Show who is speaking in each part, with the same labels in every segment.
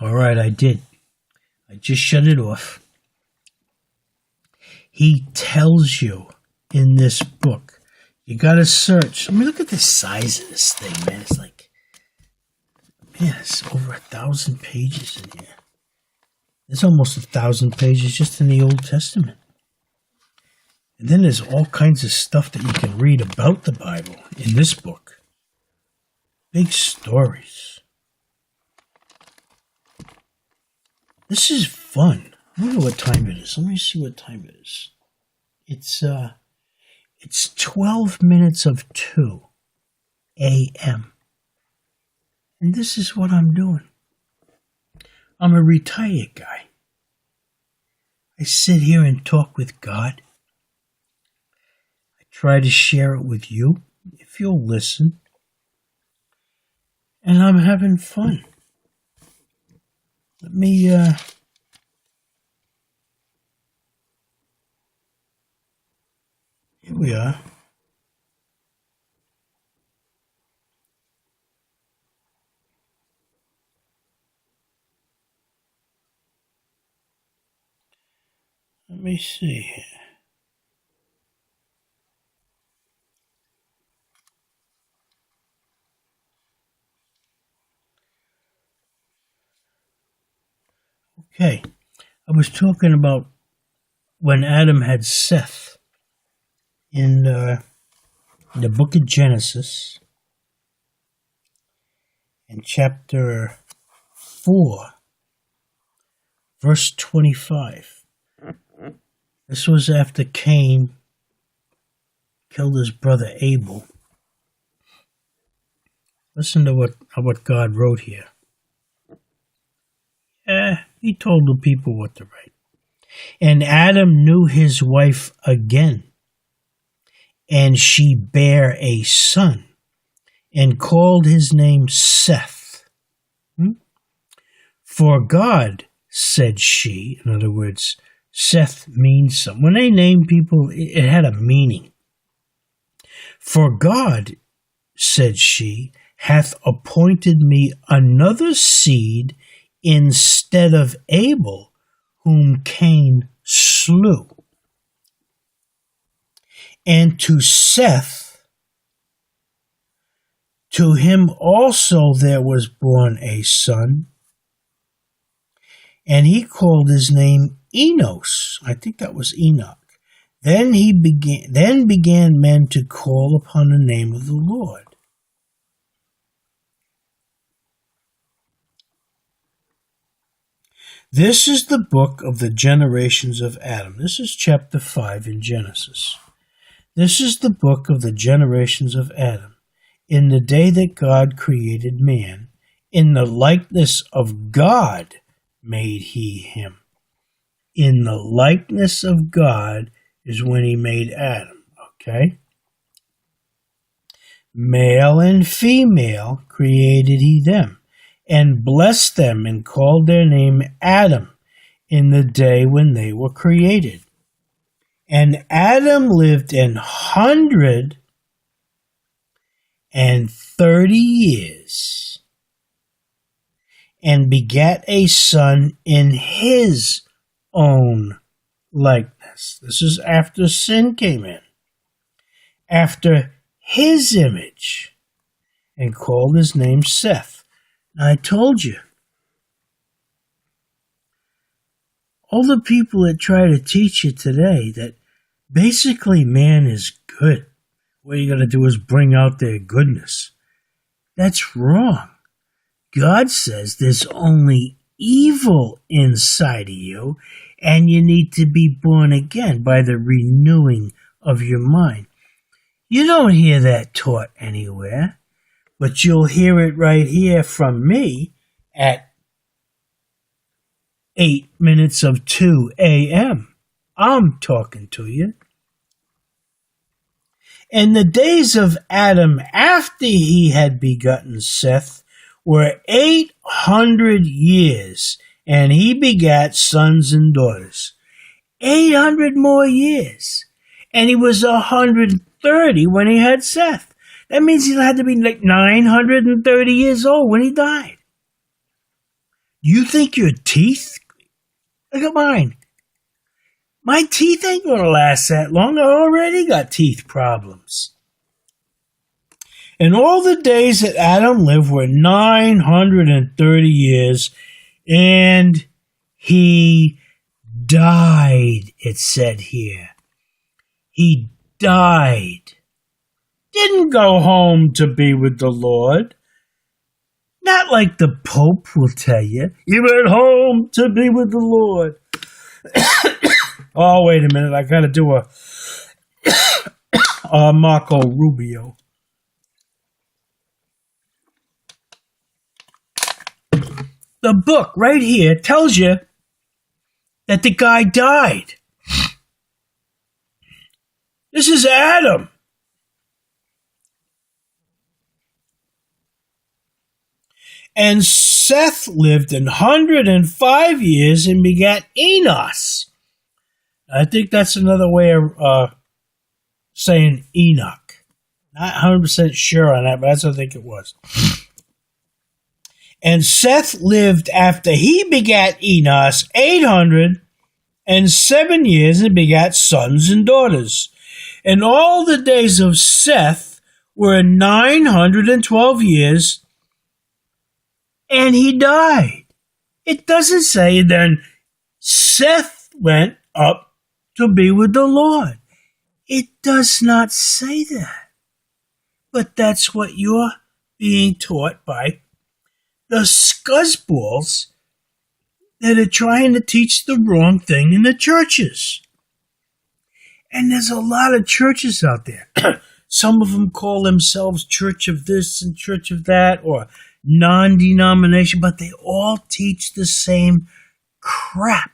Speaker 1: All right, I did. I just shut it off. He tells you in this book, you got to search. I mean, look at the size of this thing, man. It's like, man, it's over 1,000 pages in here. There's almost 1,000 pages just in the Old Testament. And then there's all kinds of stuff that you can read about the Bible in this book. Big stories. This is fun. I wonder what time it is. Let me see what time it is. It's 12 minutes of 2 a.m. And this is what I'm doing. I'm a retired guy. I sit here and talk with God. I try to share it with you, if you'll listen. And I'm having fun. Let me, here we are. Let me see here. Okay, I was talking about when Adam had Seth in the book of Genesis, in chapter 4, verse 25. This was after Cain killed his brother Abel. Listen to what God wrote here. He told the people what to write. And Adam knew his wife again, and she bare a son, and called his name Seth. For God, said she, in other words, Seth means something. When they named people, it had a meaning. For God, said she, hath appointed me another seed instead of Abel, whom Cain slew. And to Seth, to him also there was born a son, and he called his name Enos. I think that was Enoch. Then began men to call upon the name of the Lord. This is the book of the generations of Adam. This is chapter 5 in Genesis. This is the book of the generations of Adam. In the day that God created man, in the likeness of God made he him. In the likeness of God is when he made Adam, okay? Male and female created he them, and blessed them and called their name Adam in the day when they were created. And Adam lived 130 years and begat a son in his own likeness. This is after sin came in. After his image, and called his name Seth. Now, I told you, all the people that try to teach you today that basically man is good, what you got to do is bring out their goodness. That's wrong. God says there's only evil inside of you, and you need to be born again by the renewing of your mind. You don't hear that taught anywhere, but you'll hear it right here from me at 8 minutes of 2 a.m. I'm talking to you. And the days of Adam after he had begotten Seth were 800 years, and he begat sons and daughters. 800 more years. And he was 130 when he had Seth. That means he had to be like 930 years old when he died. You think your teeth? Look at mine. My teeth ain't gonna last that long. I already got teeth problems. And all the days that Adam lived were 930 years, and he died, it said here. He died. Didn't go home to be with the Lord. Not like the Pope will tell you. He went home to be with the Lord. Oh, wait a minute. I got to do a Marco Rubio. The book right here tells you that the guy died. This is Adam. And Seth lived 105 years and begat Enos. I think that's another way of saying Enoch. Not 100% sure on that, but that's what I think it was. And Seth lived after he begat Enos 807 years and begat sons and daughters. And all the days of Seth were 912 years, and he died. It doesn't say then Seth went up to be with the Lord. It does not say that. But that's what you're being taught by the scuzzballs that are trying to teach the wrong thing in the churches. And there's a lot of churches out there. Some of them call themselves church of this and church of that, or non-denomination, but they all teach the same crap.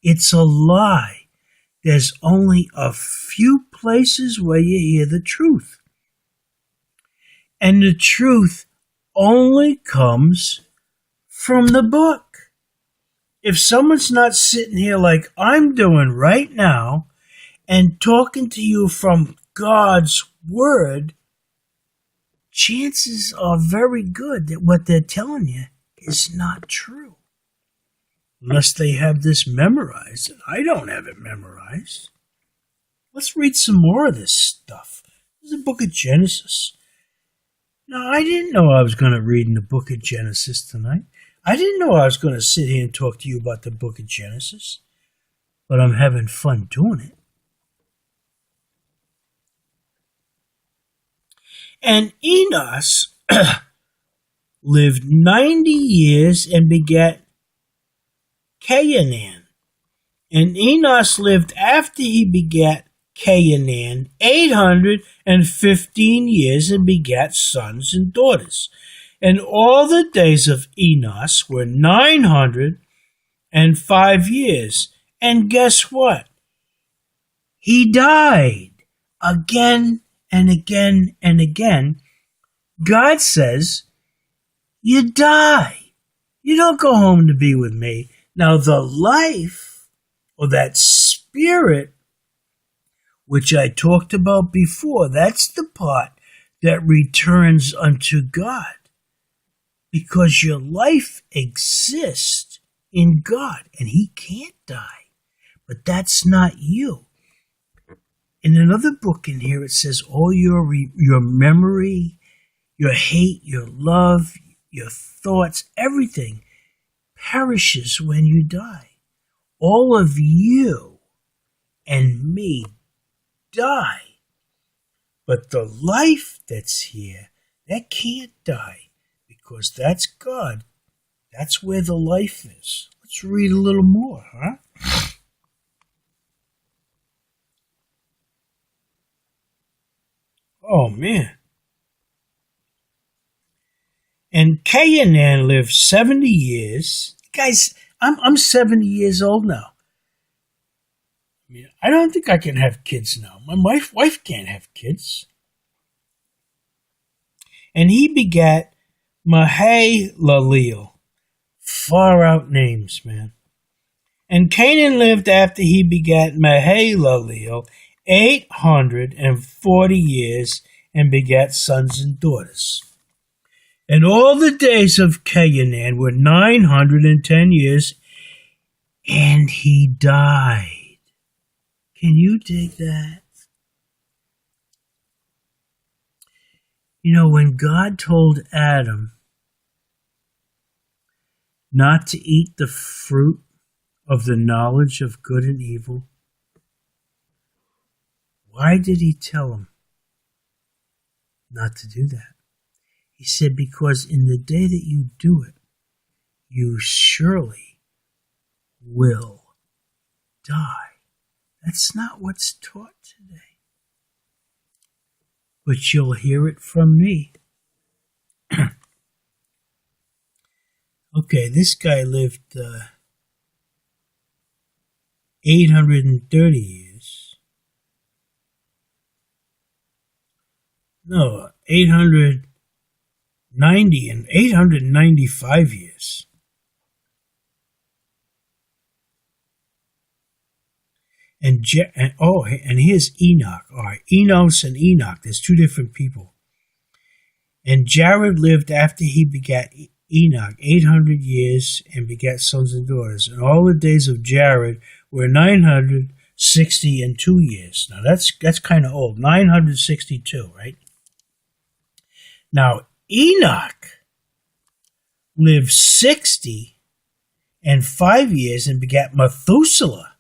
Speaker 1: It's a lie. There's only a few places where you hear the truth. And the truth only comes from the book. If someone's not sitting here like I'm doing right now and talking to you from God's word, chances are very good that what they're telling you is not true. Unless they have this memorized. And I don't have it memorized. Let's read some more of this stuff. This is the book of Genesis. Now, I didn't know I was going to read in the book of Genesis tonight. I didn't know I was going to sit here and talk to you about the book of Genesis. But I'm having fun doing it. And Enos lived 90 years and begat Cainan. And Enos lived after he begat Cainan 815 years and begat sons and daughters. And all the days of Enos were 905 years. And guess what? He died again and again and again. God says, you die. You don't go home to be with me. Now the life, or that spirit, which I talked about before, that's the part that returns unto God. Because your life exists in God, and He can't die. But that's not you. In another book in here, it says all your memory, your hate, your love, your thoughts, everything perishes when you die. All of you and me die. But the life that's here, that can't die because that's God. That's where the life is. Let's read a little more, huh? Oh, man. And Cainan lived 70 years. Guys, I'm 70 years old now. I mean, I don't think I can have kids now. My wife can't have kids. And he begat Mahalaleel. Far out names, man. And Canaan lived after he begat Mahalaleel 840 years and begat sons and daughters. And all the days of Cainan were 910 years, and he died. Can you dig that? You know, when God told Adam not to eat the fruit of the knowledge of good and evil, why did he tell him not to do that? He said, because in the day that you do it, you surely will die. That's not what's taught today. But you'll hear it from me. Okay, this guy lived 830 years. No, 890 and 895 years. And here's Enoch. All right, Enos and Enoch. There's two different people. And Jared lived after he begat Enoch 800 years and begat sons and daughters. And all the days of Jared were 962 years. Now that's kind of old. 962, right? Now Enoch lived 60 and 5 years and begat Methuselah.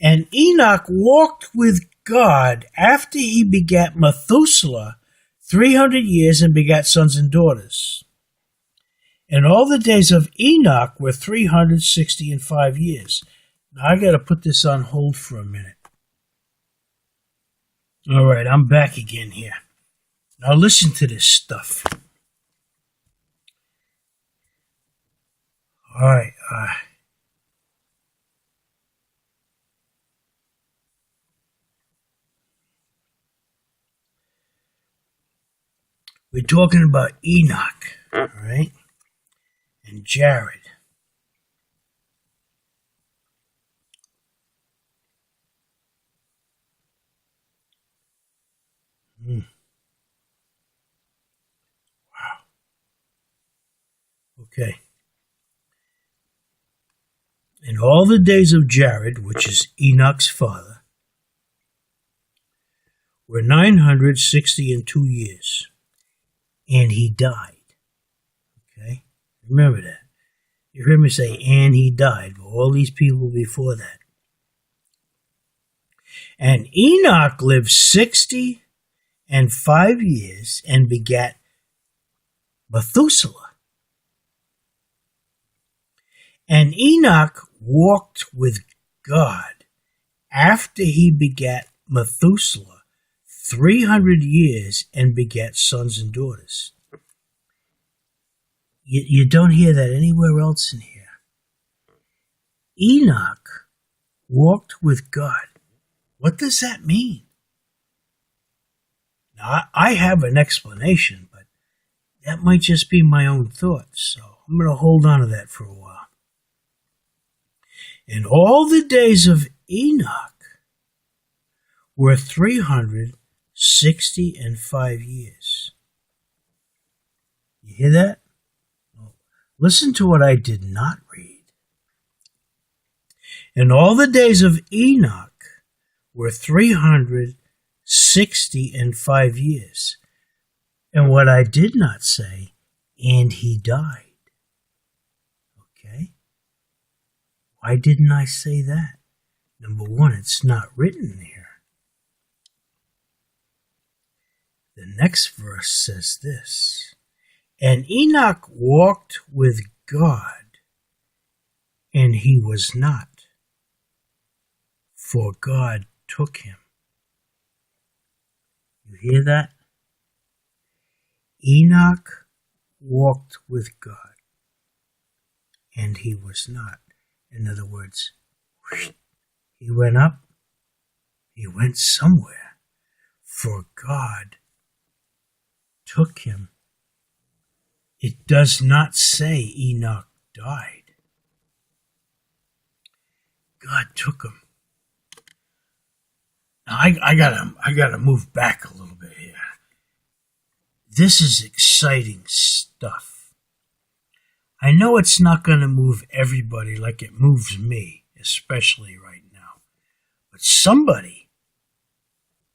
Speaker 1: And Enoch walked with God after he begat Methuselah 300 years and begat sons and daughters. And all the days of Enoch were 365 years. Now I got to put this on hold for a minute. All right, I'm back again here. Now listen to this stuff. All right, we're talking about Enoch, all right, and Jared. Wow. Okay. And all the days of Jared, which is Enoch's father, were 962 years, and he died. Okay? Remember that. You heard me say, and he died, but all these people before that. And Enoch lived 60 and 5 years and begat Methuselah. And Enoch walked with God after he begat Methuselah 300 years and begat sons and daughters. You don't hear that anywhere else in here. Enoch walked with God. What does that mean? Now, I have an explanation, but that might just be my own thoughts, so I'm going to hold on to that for a while. And all the days of Enoch were 365 years. You hear that? Well, listen to what I did not read. And all the days of Enoch were 365 years. And what I did not say, and he died. Okay? Why didn't I say that? Number one, it's not written there. The next verse says this, and Enoch walked with God, and he was not, for God took him. You hear that? Enoch walked with God, and he was not. In other words, he went up, he went somewhere, for God took him. It does not say Enoch died. God took him. Now I gotta move back a little bit here. this is exciting stuff. I know it's not going to move everybody like it moves me, especially right now. But somebody,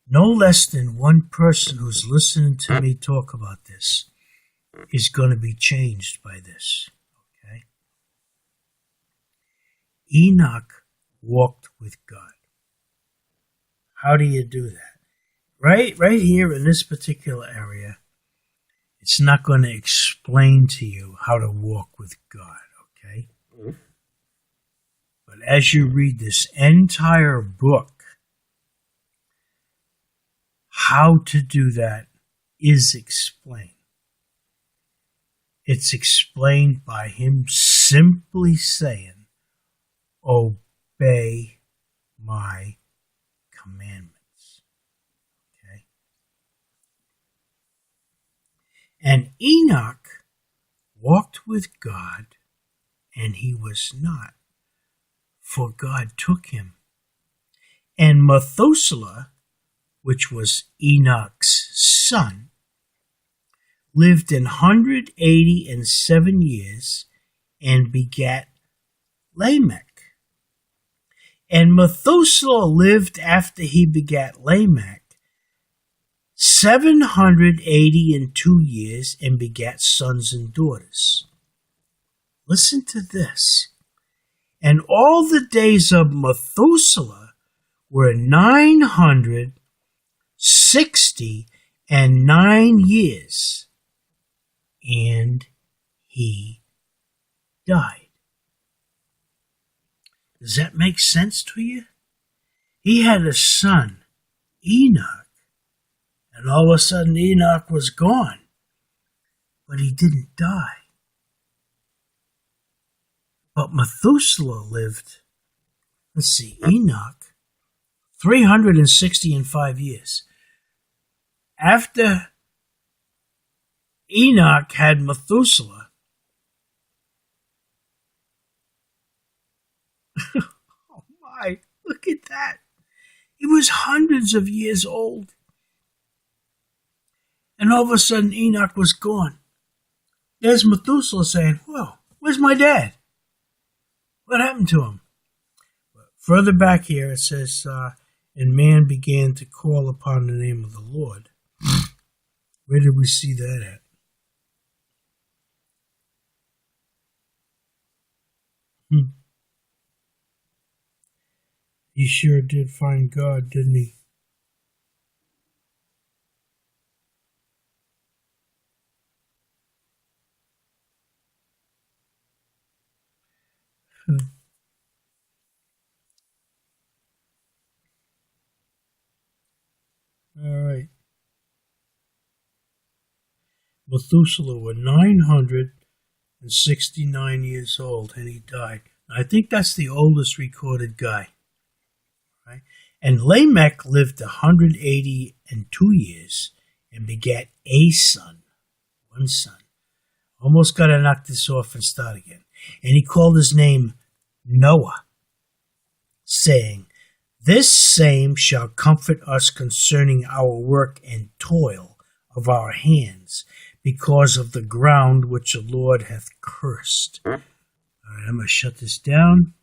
Speaker 1: no less than one person who's listening to me talk about this, is going to be changed by this. Okay? Enoch walked with God. How do you do that? Right here in this particular area, it's not going to explain to you how to walk with God, okay? But as you read this entire book, how to do that is explained. It's explained by him simply saying, obey my commandments. Okay? And Enoch walked with God, and he was not, for God took him. And Methuselah, which was Enoch's son, lived 187 years and begat Lamech. And Methuselah lived after he begat Lamech 782 years and begat sons and daughters. Listen to this. And all the days of Methuselah were 969 years, and he died. Does that make sense to you? He had a son, Enoch, and all of a sudden Enoch was gone, but he didn't die. But Methuselah lived, Enoch, 365 years. After Enoch had Methuselah, oh my, look at that. He was hundreds of years old. And all of a sudden Enoch was gone. There's Methuselah saying, well, where's my dad? What happened to him? But further back here it says, and man began to call upon the name of the Lord. Where did we see that at? He sure did find God, didn't he? All right. Methuselah was 969 years old, and he died. I think that's the oldest recorded guy. Right? And Lamech lived 182 years and begat a son, one son. Almost got to knock this off and start again. And he called his name Noah, saying, this same shall comfort us concerning our work and toil of our hands, because of the ground which the Lord hath cursed. All right, I'm going to shut this down.